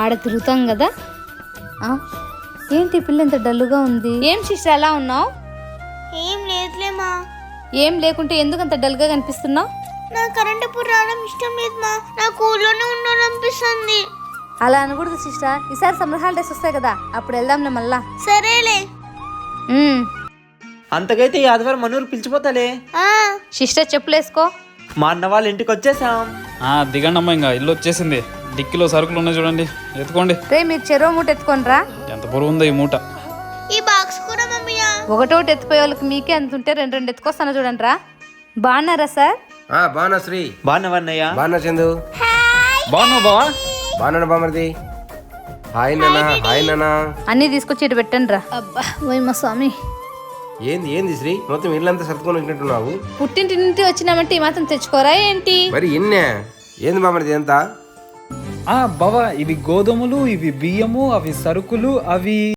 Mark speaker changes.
Speaker 1: ఆడ తిరుగుతాం కదా. ఏంటి పిల్ల ఇంత డల్లుగా ఉంది? ఏం సిస్టర్ అలా ఉన్నావు?
Speaker 2: ఏం లేదులేమా.
Speaker 1: ఏం లేకుంటే ఎందుకు అంత డల్గా కనిపిస్తున్నావు?
Speaker 2: నా కరెంట్ ఎప్పుడు రావడం ఇష్టం లేదు మా, నాకు ఊళ్ళోనే ఉండాలనిపిస్తుంది.
Speaker 1: అలా అనకూడదు సిస్టర్, ఈసారి సమ్మర్ హాలిడేస్ వస్తాయి కదా, అప్పుడు వెళ్దాంలే మళ్ళా.
Speaker 2: సరేలే.
Speaker 3: అంతకైతే ఈ ఆదివారం మనూరు పిలిచిపోతాలే.
Speaker 1: సిస్టర్ చెప్పులేసుకో.
Speaker 3: మా అన్న వాళ్ళ ఇంటికి వచ్చేసాం.
Speaker 4: దిగండి అమ్మా, ఇంకా ఇల్లు వచ్చేసింది. డిక్కిలో సరుకులు ఉన్నాయి చూడండి, ఎత్తుకోండి.
Speaker 1: రే మీరు చెరువు మూట ఎత్తుకోనరా.
Speaker 4: ఎంత బరువు ఉందో ఈ మూట.
Speaker 2: ఈ బాక్స్ కూడా మమ్మీయా.
Speaker 1: ఒకటోటి ఎత్తుపోయే వాళ్ళకి మీకే అంత ఉంటే రెండు రెండు ఎత్తుకొస్తాను చూడండి రా. బాగున్నారా సార్?
Speaker 5: బాగున్నా శ్రీ.
Speaker 3: బాగున్నావన్నయ్య?
Speaker 5: బాగున్నా చందు.
Speaker 4: బాగున్నావు బావా?
Speaker 5: బాగున్నాడు బామర్ది. హాయ్ నాన్న. హాయ్ నాన్న.
Speaker 1: అన్నీ తీసుకొచ్చి ఇటు పెట్టండి రా. అబ్బా మా స్వామి.
Speaker 5: ఏంది శ్రీ, మొత్తం ఇల్లంతా సర్దుకొని వచ్చినట్టున్నావు.
Speaker 1: పుట్టింటి నుండి వచ్చినామంటే ఈ మాత్రం తెచ్చుకోరా ఏంటి?
Speaker 5: మరి ఇన్నే ఏంది బామర్ది ఎంత?
Speaker 4: బావా, ఇవి గోధుమలు, ఇవి బియ్యము, అవి సరుకులు, అవి